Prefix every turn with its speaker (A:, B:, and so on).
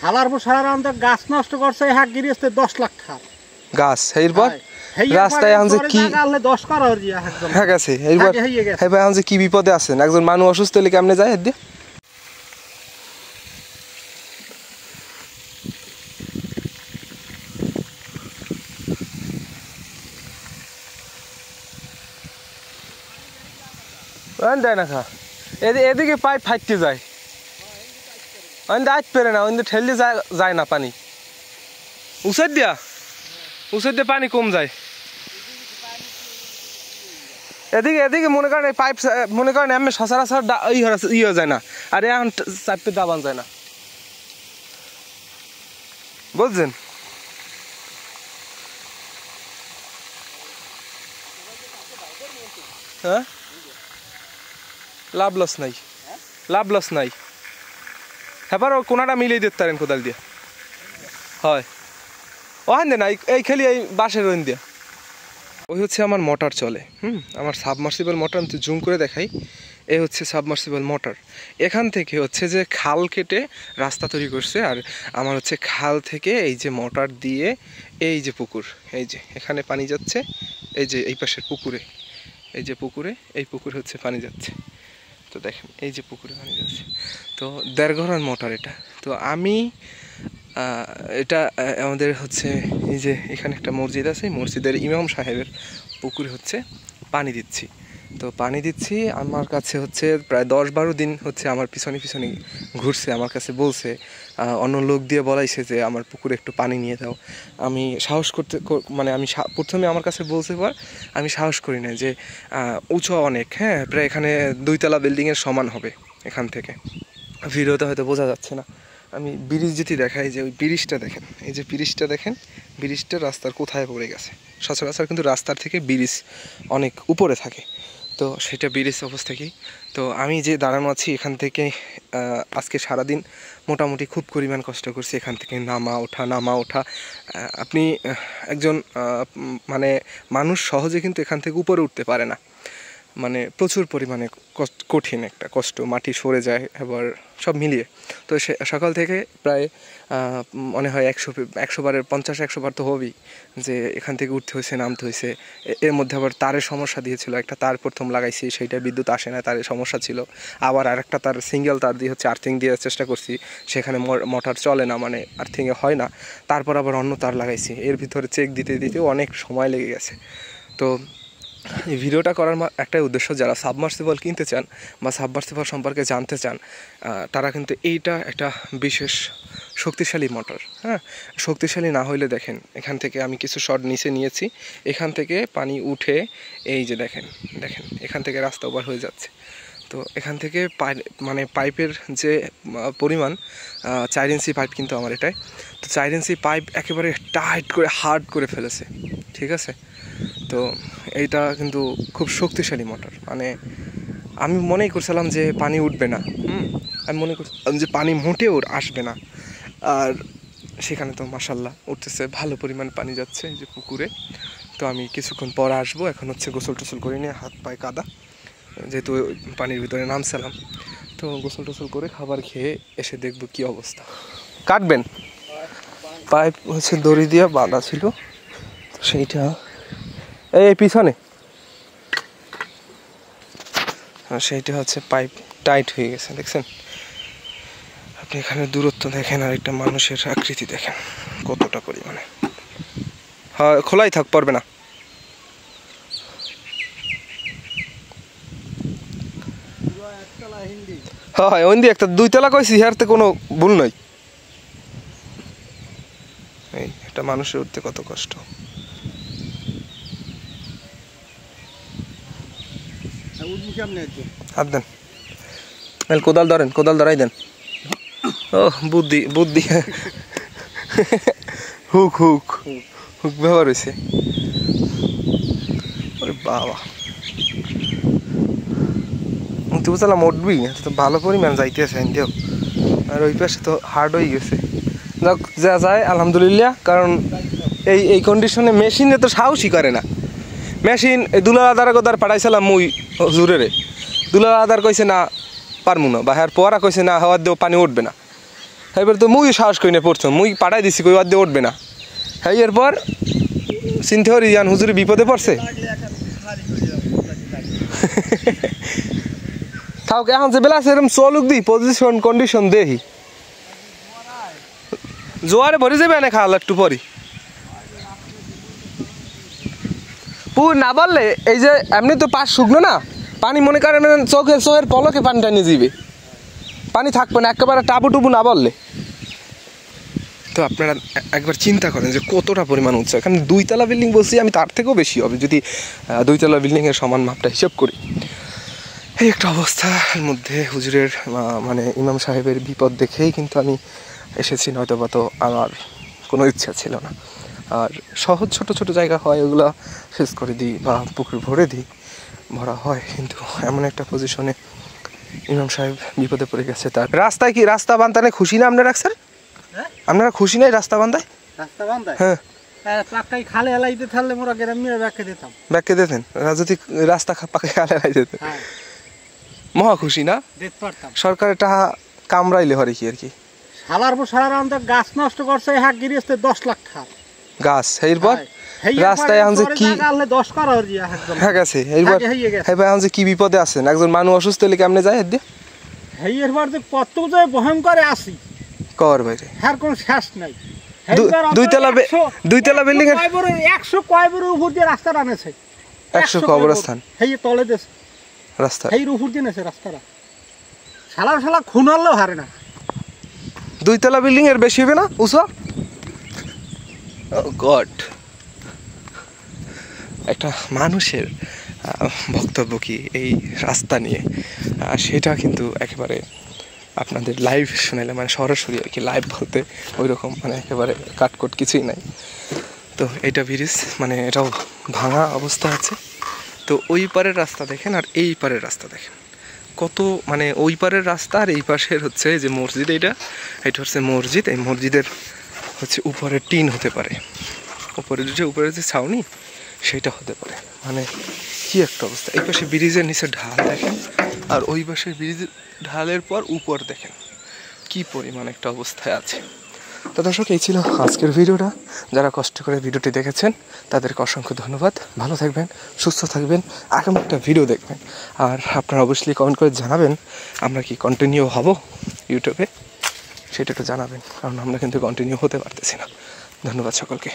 A: হালার পর সারা আমাদের গাছ নষ্ট করছে হাক গিরিস্তে 10 লাখ খার
B: গাছ এরপর রাস্তায় আনছে কি
A: 10 করা হরি একদম
B: হ্যাঁ গেছে এরপর আনছে কি বিপদে আছেন একজন মানুষ অসুস্থ হলে কেমনে যায় এদিকে দেয় না খা এদিকে পাইপ ফাইটতে যায় আইতে পেরে না ঠেললে যায় না পানি উঁচের দিয়ে পানি কম যায় এদিকে মনে করেন এই পাইপ মনে করেন এমনি সচরাচর ইয়ে যায় না আর এখন চাপতে দাবান যায় না বুঝছেন হ্যাঁ লাভ লস নাই হ্যাঁ ও কোনাটা মিলিয়ে দিতে পারেন কোদাল দিয়ে হয় ওখান দিয়ে না এই খেলি এই বাঁশের ওখান দিয়ে ওই হচ্ছে আমার মোটর চলে আমার সাবমার্সিবল মোটর আমি জুম করে দেখাই এই হচ্ছে সাবমার্সিবল মোটর এখান থেকে হচ্ছে যে খাল কেটে রাস্তা তৈরি করছে আর আমার হচ্ছে খাল থেকে এই যে মোটর দিয়ে এই যে পুকুর এই যে এখানে পানি যাচ্ছে এই যে এই পাশের পুকুরে এই যে পুকুরে হচ্ছে পানি যাচ্ছে তো দেখেন এই যে পুকুরে পানি যাচ্ছে তো 1.5 ঘরার মোটর এটা তো আমি এটা আমাদের হচ্ছে এই যে এখানে একটা মসজিদ আছে মসজিদের ইমাম সাহেবের পুকুরে হচ্ছে পানি দিচ্ছি তো পানি দিচ্ছি আমার কাছে হচ্ছে প্রায় 10-12 দিন হচ্ছে আমার পিছনে ঘুরছে আমার কাছে বলছে অন্য লোক দিয়ে বলাইছে যে আমার পুকুরে একটু পানি নিয়ে দাও আমি সাহস করতে মানে আমি প্রথমে আমার কাছে বলছে পর আমি সাহস করি না যে উঁচু অনেক হ্যাঁ প্রায় এখানে 2 তলা বিল্ডিংয়ের সমান হবে এখান থেকে ভিডিওতে হয়তো বোঝা যাচ্ছে না আমি ব্রিজ যদি দেখাই যে ওই ব্রিজটা দেখেন এই যে ব্রিজটা দেখেন ব্রিজটা রাস্তার কোথায় পড়ে গেছে সচরাচর কিন্তু রাস্তার থেকে ব্রিজ অনেক উপরে থাকে তো সেটা ব্রিজ অবস্থাতেই তো আমি যে দাঁড়ানো আছি এখান থেকে আজকে সারাদিন মোটামুটি খুব পরিমাণ কষ্ট করছি এখান থেকে নামা ওঠা আপনি একজন মানে মানুষ সহজে কিন্তু এখান থেকে উপরে উঠতে পারে না মানে প্রচুর পরিমাণে কঠিন একটা কষ্ট মাটি সরে যায় আবার সব মিলিয়ে তো সকাল থেকে প্রায় মনে হয় 100 বারের 50-100 বার তো হবেই যে এখান থেকে উঠতে হয়েছে নামতে হয়েছে এর মধ্যে আবার তারের সমস্যা দিয়েছিল একটা তার প্রথম লাগাইছি সেইটা বিদ্যুৎ আসে না তারের সমস্যা ছিল আবার আরেকটা তার সিঙ্গেল তার দিয়ে হচ্ছে আর্থিং দেওয়ার চেষ্টা করছি সেখানে মোটর চলে না মানে আর্থিংয়ে হয় না তারপর আবার অন্য তার লাগাইছি এর ভিতরে চেক দিতে অনেক সময় লেগে গেছে তো এই ভিডিওটা করার একটাই উদ্দেশ্য যারা সাবমার্সিবল কিনতে চান বা সাবমার্সিবল সম্পর্কে জানতে চান তারা কিন্তু এইটা একটা বিশেষ শক্তিশালী মোটর হ্যাঁ শক্তিশালী না হইলে দেখেন এখান থেকে আমি কিছু শট নিচে নিয়েছি এখান থেকে পানি উঠে এই যে দেখেন এখান থেকে রাস্তা ওভার হয়ে যাচ্ছে তো এখান থেকে মানে পাইপের যে পরিমাণ 4 ইঞ্চি পাইপ কিন্তু আমার এটাই তো 4 ইঞ্চি পাইপ একেবারে টাইট করে হার্ড করে ফেলেছে ঠিক আছে তো এইটা কিন্তু খুব শক্তিশালী মোটর মানে আমি মনেই করছিলাম যে পানি উঠবে না আমি মনে করছিলাম যে পানি মোটেও আসবে না আর সেখানে তো মাশাআল্লাহ উঠতেছে ভালো পরিমাণ পানি যাচ্ছে এই যে পুকুরে তো আমি কিছুক্ষণ পর আসবো এখন হচ্ছে গোসল টোসল করে নিয়ে হাত পায়ে কাদা যেহেতু পানির ভিতরে নামছিলাম তো গোসল টোসল করে খাবার খেয়ে এসে দেখবো কি অবস্থা কাটবেন পাইপ হচ্ছে দড়ি দিয়ে বাঁধা ছিল তো সেইটা এই পিছনে সেইটা হচ্ছে পাইপ টাইট হয়ে গেছে দেখছেন আপনি এখানে দূরত্ব দেখেন আর একটা মানুষের আকৃতি দেখেন কতটা পরিমাণে হ্যাঁ খোলাই থাক পারবে না হ্যাঁ ওই দিয়ে একটা 2 তলা কইছি হারতে কোনো ভুল নাই এই একটা মানুষের উঠতে কত কষ্ট হাত দেন কোদাল ধরাই দেন ও বুদ্ধি হুক ব্যবহার হয়েছে বাবা তুই বুঝলাম উঠবি তো ভালো পরিমাণ যাইতেছে দিও আর ওই পাশে তো হার্ড হয়ে গেছে যাক যা যায় আলহামদুলিল্লাহ কারণ এই কন্ডিশনে মেশিনে তো সাহসই করে না মেশিন এই দুলাল আদার কোদার পাঠাইছিলাম মুই জোরে দুলাল আদার কইছে না পারমু না বা হ্যার পরা কইছে না হাওয়ার দেও পানি উঠবে না এবার তো মুই সাহস করি না পড়ছো, মুই পাঠাই দিছি কই বাদ দিয়ে উঠবে না। হ্যাঁ এরপর চিন্তা করি জান হুজুরে বিপদে পড়ছে। থাক এখন যে বেলা সেরকম চলুক দি পজিশন কন্ডিশন দেখি। জোয়ারে ভরে যাবে না খাওয়াল একটু পরই পুর না বললে এই যে এমনি তো পাশ শুকনো না, পানি মনে করেন চোখের পলকে পানি টানি যাবে, পানি থাকবে না একেবারে টাবু টুবু না বললে। তো আপনারা একবার চিন্তা করেন যে কতটা পরিমাণ উচ্চ। এখানে 2 তলা বিল্ডিং বলছি, আমি তার থেকেও বেশি হবে যদি 2 তলা বিল্ডিংয়ের সমান মাপটা হিসাব করি। এই একটা অবস্থার মধ্যে হুজুরের মানে ইমাম সাহেবের বিপদ দেখেই কিন্তু আমি এসেছি, নয়তোবা তো আমার কোনো ইচ্ছা ছিল না। আর সহজ ছোট ছোট জায়গা হয় ওগুলো শেষ করে দিই বা পুকুর ভরা হয়, কিন্তু এমন একটা পজিশনে ইমাম সাহেব বিপদে পড়ে গেছে। তার রাস্তায় কি রাস্তা বান্ধানে খুশি না আপনারা স্যার? আপনারা খুশি নাই রাস্তা বান্ধায়?
A: রাস্তা বান্ধায়
B: হ্যাঁ
A: পাকাই খালে এলাইতে থাকলে মোরা গ্রামীণ ব্যাখ্যা দিতাম,
B: ব্যাখ্যা দিতেন যদি রাস্তা পাকাই খালে এলাই যেতেন। মহা খুশি না?
A: দিতে পারতাম।
B: সরকারের টাকা কামড়াইলে হরে কি আর কি।
A: সালার পর সালার আমাদের গাছ নষ্ট করছে হাক গিরিয়েছে 10 লাখ টাকা
B: গাছ। এরপর রাস্তায় এখন যে কি
A: 10 করা হয়ে একদম
B: হ্যাঁ গেছে। এইবার এখন যে কি বিপদে আছেন, একজন মানুষ অসুস্থ হলে কেমনে যায় এর দিয়ে?
A: এরপর যে কত যে বহন করে আসি
B: কর বাইরে
A: হ্যার কোনো শেষ নাই।
B: 2 তলা বিল্ডিং এর
A: 100 কয়বরের উপর দিয়ে রাস্তা আনেছে,
B: 100 কবরস্থান
A: হেই তলে দেশ
B: রাস্তা,
A: হেই উপর দিয়ে নেছে রাস্তাটা। শালা খুনালেও হারে না।
B: 2 তলা বিল্ডিং এর বেশি হবে না উঁচু? ও গড। একটা মানুষের বক্তব্য কি এই রাস্তা নিয়ে, সেটা কিন্তু একেবারে আপনাদের লাইভ শোনাইলে মানে সরাসরি আর কি, লাইভ বলতে ওই রকম মানে একেবারে কাটকট কিছুই নাই। তো এটা ব্রিজ মানে এটাও ভাঙা অবস্থা আছে। তো ওই পারের রাস্তা দেখেন আর এই পারের রাস্তা দেখেন কত, মানে ওই পারের রাস্তা আর এই পাশের হচ্ছে যে মসজিদ, এটা হচ্ছে মসজিদ। এই মসজিদের হচ্ছে উপরে টিন হতে পারে, উপরে যে ছাউনি সেটা হতে পারে। মানে কি একটা অবস্থা। এই পাশে ব্রিজের নিচে ঢাল দেখেন আর ওই পাশে ব্রিজের ঢালের পর উপর দেখেন কি পরিমাণ একটা অবস্থায় আছে। তো দর্শক এই ছিল আজকের ভিডিওটা। যারা কষ্ট করে ভিডিওটি দেখেছেন তাদেরকে অসংখ্য ধন্যবাদ। ভালো থাকবেন, সুস্থ থাকবেন, আগামী একটা ভিডিও দেখবেন। আর আপনারা অবশ্যই কমেন্ট করে জানাবেন আমরা কি কন্টিনিউ হব ইউটিউবে, সেটা একটু জানাবেন, কারণ আমরা কিন্তু কন্টিনিউ হতে পারতেছি না। ধন্যবাদ সকলকে।